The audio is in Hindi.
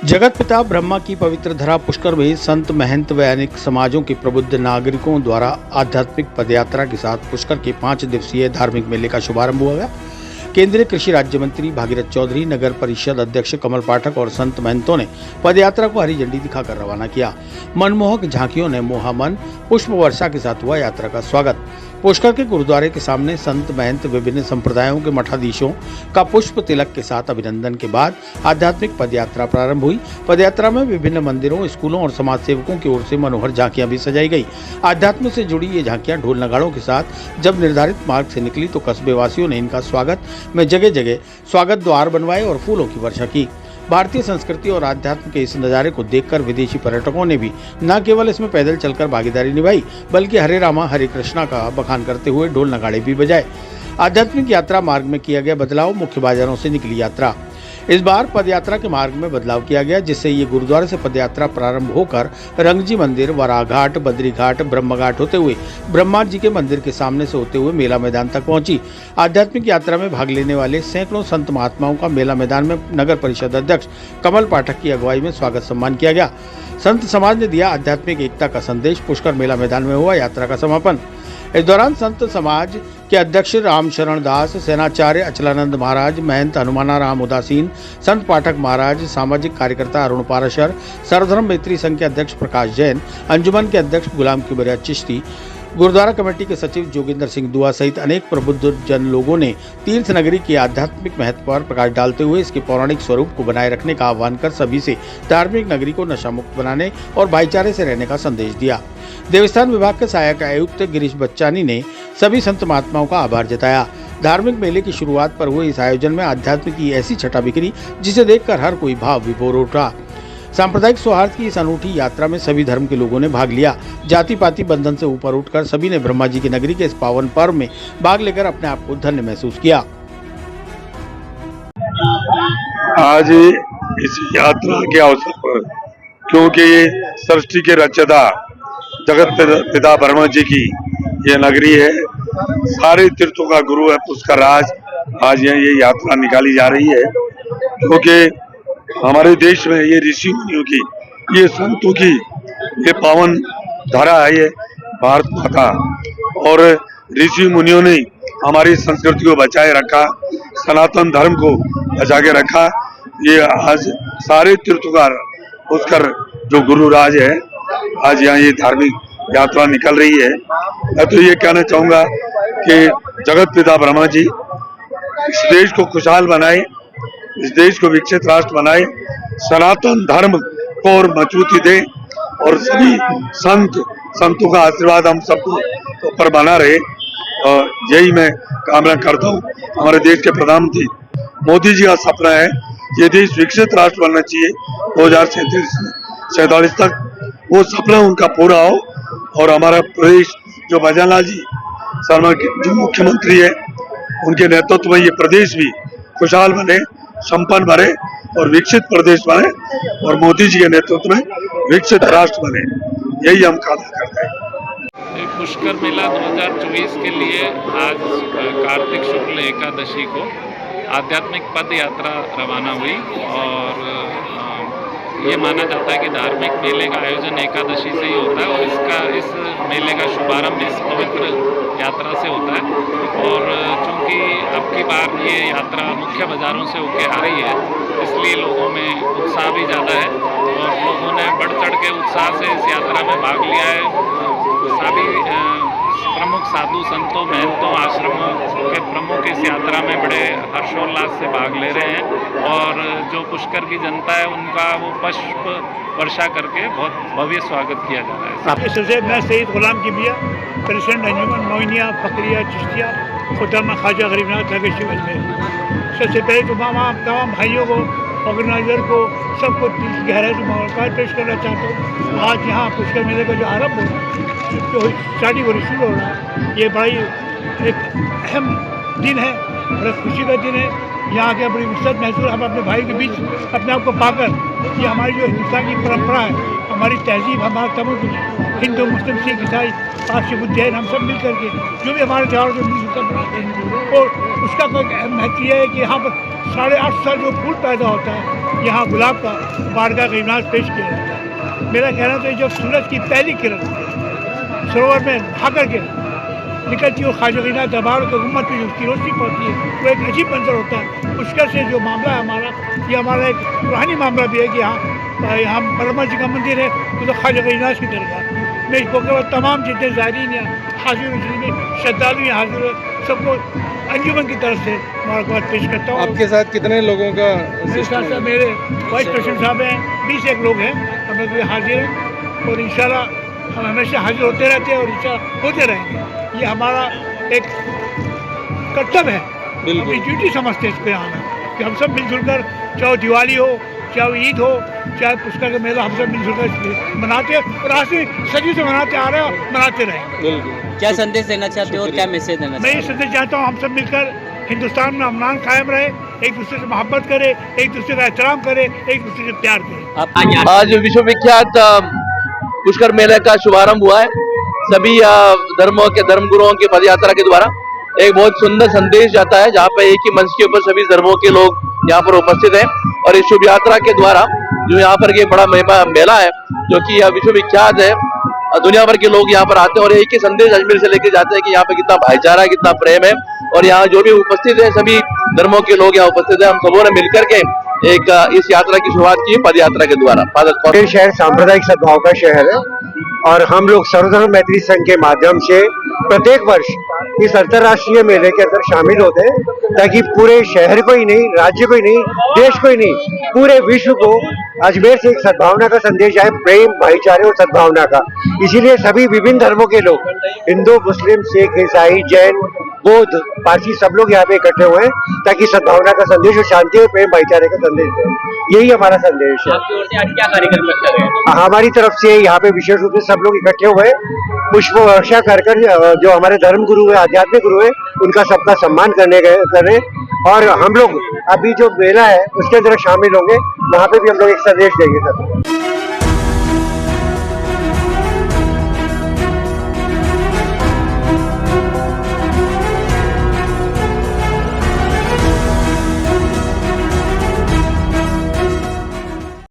जगत पिता ब्रह्मा की पवित्र धरा पुष्कर में संत महंत व अनेक समाजों के प्रबुद्ध नागरिकों द्वारा आध्यात्मिक पदयात्रा के साथ पुष्कर के 5 दिवसीय धार्मिक मेले का शुभारंभ हुआ। केंद्रीय कृषि राज्य मंत्री भागीरथ चौधरी, नगर परिषद अध्यक्ष कमल पाठक और संत महंतों ने पदयात्रा को हरी झंडी दिखाकर रवाना किया। मनमोहक झांकियों ने मोहामन पुष्प वर्षा के साथ हुआ यात्रा का स्वागत। पुष्कर के गुरुद्वारे के सामने संत महंत विभिन्न संप्रदायों के मठाधीशों का पुष्प तिलक के साथ अभिनंदन के बाद आध्यात्मिक पदयात्रा प्रारंभ हुई। पदयात्रा में विभिन्न मंदिरों, स्कूलों और समाज सेवकों की ओर से मनोहर झांकियां भी सजाई गई। आध्यात्म से जुड़ी ये झांकियां ढोल नगाड़ों के साथ जब निर्धारित मार्ग से निकली तो कस्बे वासियों ने इनका स्वागत में जगह जगह स्वागत द्वार बनवाए और फूलों की वर्षा की। भारतीय संस्कृति और आध्यात्म के इस नज़ारे को देखकर विदेशी पर्यटकों ने भी न केवल इसमें पैदल चलकर भागीदारी निभाई, बल्कि हरे रामा हरे कृष्णा का बखान करते हुए ढोल नगाड़े भी बजाए। आध्यात्मिक यात्रा मार्ग में किया गया बदलाव। मुख्य बाजारों से निकली यात्रा। इस बार पदयात्रा के मार्ग में बदलाव किया गया, जिससे ये गुरुद्वारे से पदयात्रा प्रारंभ होकर रंगजी मंदिर, वराह घाट, बद्री घाट, ब्रह्म घाट होते हुए ब्रह्मा जी के मंदिर के सामने से होते हुए मेला मैदान तक पहुंची। आध्यात्मिक यात्रा में भाग लेने वाले सैकड़ों संत महात्माओं का मेला मैदान में नगर परिषद अध्यक्ष कमल पाठक की अगुवाई में स्वागत सम्मान किया गया। संत समाज ने दिया आध्यात्मिक एकता का संदेश। पुष्कर मेला मैदान में हुआ यात्रा का समापन। इस दौरान संत समाज के अध्यक्ष राम शरण दास, सेनाचार्य अचलानंद महाराज, महंत हनुमानाराम उदासीन, संत पाठक महाराज, सामाजिक कार्यकर्ता अरुण पाराशर, सर्वधर्म मैत्री संघ के अध्यक्ष प्रकाश जैन, अंजुमन के अध्यक्ष गुलाम किबरिया चिश्ती, गुरुद्वारा कमेटी के सचिव जोगिंदर सिंह दुआ सहित अनेक प्रबुद्ध जन लोगों ने तीर्थ नगरी के आध्यात्मिक महत्व पर प्रकाश डालते हुए इसके पौराणिक स्वरूप को बनाए रखने का आह्वान कर सभी से धार्मिक नगरी को नशा मुक्त बनाने और भाईचारे से रहने का संदेश दिया। देवस्थान विभाग के सहायक आयुक्त गिरीश बच्चानी ने सभी संत महात्माओं का आभार जताया। धार्मिक मेले की शुरुआत पर हुए इस आयोजन में आध्यात्म की ऐसी छटा बिखरी जिसे देखकर हर कोई भाव विभोर उठा। सांप्रदायिक सौहार्द की इस अनूठी यात्रा में सभी धर्म के लोगों ने भाग लिया। जाति पाति बंधन से ऊपर उठकर सभी ने ब्रह्मा जी की नगरी के इस पावन पर्व में भाग लेकर अपने आप को धन्य महसूस किया। आज इस यात्रा के अवसर पर, क्योंकि सृष्टि के रचयिता जगत पिता ब्रह्मा जी की ये नगरी है, सारे तीर्थों का गुरु है पुष्कर राज। आज यहाँ ये यात्रा निकाली जा रही है, क्योंकि हमारे देश में ये ऋषि मुनियों की, ये संतों की ये पावन धारा है, ये भारत माता। और ऋषि मुनियों ने हमारी संस्कृति को बचाए रखा, सनातन धर्म को बचा के रखा। ये आज सारे तीर्थकार पुष्कर जो गुरु राज है, आज यहाँ ये धार्मिक यात्रा निकल रही है। मैं तो ये कहना चाहूँगा कि जगत पिता ब्रह्मा जी इस देश को खुशहाल बनाए, इस देश को विकसित राष्ट्र बनाए, सनातन धर्म को और मजबूती दे और सभी संतों का आशीर्वाद हम सबको ऊपर बना रहे। और यही मैं कामना करता हूँ। हमारे देश के प्रधानमंत्री मोदी जी का सपना है ये देश विकसित राष्ट्र बनना चाहिए 2047 तक। वो सपना उनका पूरा हो और हमारा प्रदेश जो भजनलाल जी शर्मा जो मुख्यमंत्री है, उनके नेतृत्व में ये प्रदेश भी खुशहाल बने, संपन्न बने और विकसित प्रदेश बने और मोदी जी के नेतृत्व में विकसित राष्ट्र बने। यही हम कामना करते हैं। पुष्कर मेला 2024 के लिए आज कार्तिक शुक्ल एकादशी को आध्यात्मिक पद यात्रा रवाना हुई और ये माना जाता है कि धार्मिक मेले का आयोजन एकादशी से ही होता है और इस मेले का शुभारंभ इस पवित्र यात्रा से होता है। और चूंकि अब की बार ये यात्रा मुख्य बाज़ारों से होकर आ रही है, इसलिए लोगों में उत्साह भी ज़्यादा है और लोगों ने बढ़ चढ़ के उत्साह से इस यात्रा में भाग लिया है। सभी प्रमुख साधु संतों, महंतों, आश्रमों के प्रमुख इस यात्रा में बड़े हर्षोल्लास से भाग ले रहे हैं और जो पुष्कर की जनता है उनका वो पुष्प वर्षा करके बहुत भव्य स्वागत किया जा रहा है। सबसे मैं सईद गुलाम किबरिया, प्रेसिडेंट अंजुमन मोइनिया फकरिया चिश्तिया खुदामा ख्वाजा गरीबनाथ लगेशी में। सबसे पहले तो तमाम भाइयों को, ऑर्गेनाइजर को, सबको दिल की गहराई से मुबारकबाद पेश करना चाहता हूँ। आज यहाँ पुष्कर मेले का जो आरंभ हो रहा है, जो स्टार्टिंग हो शुरू हो रहा है, ये बड़ी एक अहम दिन है, बड़ा खुशी का दिन है। यहाँ के बड़ी इज्जत महसूस हम अपने भाई के बीच अपने आप को पाकर, ये हमारी जो हिंदुस्तान की परंपरा है, हमारी तहजीब, हमारा तमाम हिंदू, मुस्लिम, सिख, ईसाई, पारसी, बुद्ध, जैन, हम सब मिल करके जो भी हमारे त्यौहार जो मिलकर बनाते हैं, और उसका कोई महत्व यह है कि यहाँ पर 8.5 साल जो फूल पैदा होता है यहाँ गुलाब का बारगाह का इनाज पेश किया जाता है। मेरा कहना तो ये जब सूरज की पहली किरण सरोवर में नहा करके निकलती है, ख्वाजा गरीबनाथ दरबार के गुम्बद पे उसकी रोशनी पड़ती है, वो एक अजीब मंजर होता है। पुष्कर से जो मामला है हमारा, ये हमारा एक रूहानी मामला भी है कि यहाँ ब्रह्मा जी का मंदिर है, तो ख्वाजा गरीबनाथ की दरगाह। मैं इस मौके पर तमाम जितने ज़ायरीन या हाजिर जितने श्रद्धालु यहाँ हाजिर हुए, सबको अंजुमन की तरफ से मुबारकबाद पेश करता हूँ। आपके साथ कितने लोगों का मेरे साथ साथ मेरे वाइस प्रेसिडेंट साहब हैं, 20 एक लोग हैं, हम लोग भी हाजिर हैं और इंशाल्लाह हम हमेशा हाजिर होते रहते हैं और इंशाल्लाह होते रहेंगे। ये हमारा एक कर्तव्य है, अपनी ड्यूटी समझते हैं इसको आना, कि हम सब मिलजुल कर, चाहे दिवाली हो, चाहे ईद हो, चाहे पुष्कर का मेला, हम सब मिलजुल कर मनाते हैं और आज से सदी से मनाते आ रहे हैं और मनाते रहेंगे। क्या संदेश देना चाहते हो और क्या मैसेज देना मैं ये संदेश चाहता हूँ, हम सब मिलकर हिंदुस्तान में अमन कायम रहे, एक दूसरे से मोहब्बत करे, एक दूसरे का एहतराम करे, एक दूसरे से प्यार करे। आज विश्वविख्यात पुष्कर मेले का शुभारंभ हुआ है। सभी धर्मों के धर्मगुरुओं के पदयात्रा के द्वारा एक बहुत सुंदर संदेश जाता है, जहाँ पे एक ही मंच के ऊपर सभी धर्मों के लोग यहाँ पर उपस्थित हैं और इस शुभ यात्रा के द्वारा जो यहाँ पर ये बड़ा मेला है जो कि विश्वविख्यात है, दुनिया भर के लोग यहाँ पर आते हैं और एक ही संदेश अजमेर से लेके जाते हैं कि यहाँ पे कितना भाईचारा है, कितना प्रेम है और यहाँ जो भी उपस्थित है सभी धर्मों के लोग यहाँ उपस्थित है। हम सबों ने मिलकर के एक इस यात्रा की शुरुआत की पद यात्रा के द्वारा। ये शहर सांप्रदायिक सद्भाव का शहर है और हम लोग सर्वधर्म मैत्री संघ के माध्यम से प्रत्येक वर्ष इस अंतर्राष्ट्रीय मेले के अंदर शामिल होते हैं ताकि पूरे शहर को ही नहीं, राज्य को ही नहीं, देश को ही नहीं, पूरे विश्व को अजमेर से एक सद्भावना का संदेश आए, प्रेम, भाईचारे और सद्भावना का। इसीलिए सभी विभिन्न धर्मों के लोग, हिंदू, मुस्लिम, सिख, ईसाई, जैन, बौद्ध, पारसी, सब लोग यहाँ पे इकट्ठे हुए हैं ताकि सद्भावना का संदेश और शांति और प्रेम भाईचारे का संदेश दे। यही हमारा संदेश है। आपकी ओर से आज क्या कार्यक्रम रखा गया? हमारी तरफ से यहाँ पे विशेष रूप से सब लोग इकट्ठे हुए पुष्प वर्षा कर जो हमारे धर्म गुरु है, आध्यात्मिक गुरु है, उनका सबका सम्मान करें और हम लोग अभी जो मेला है उसके अंदर शामिल होंगे, वहाँ पे भी हम लोग एक संदेश देंगे सर।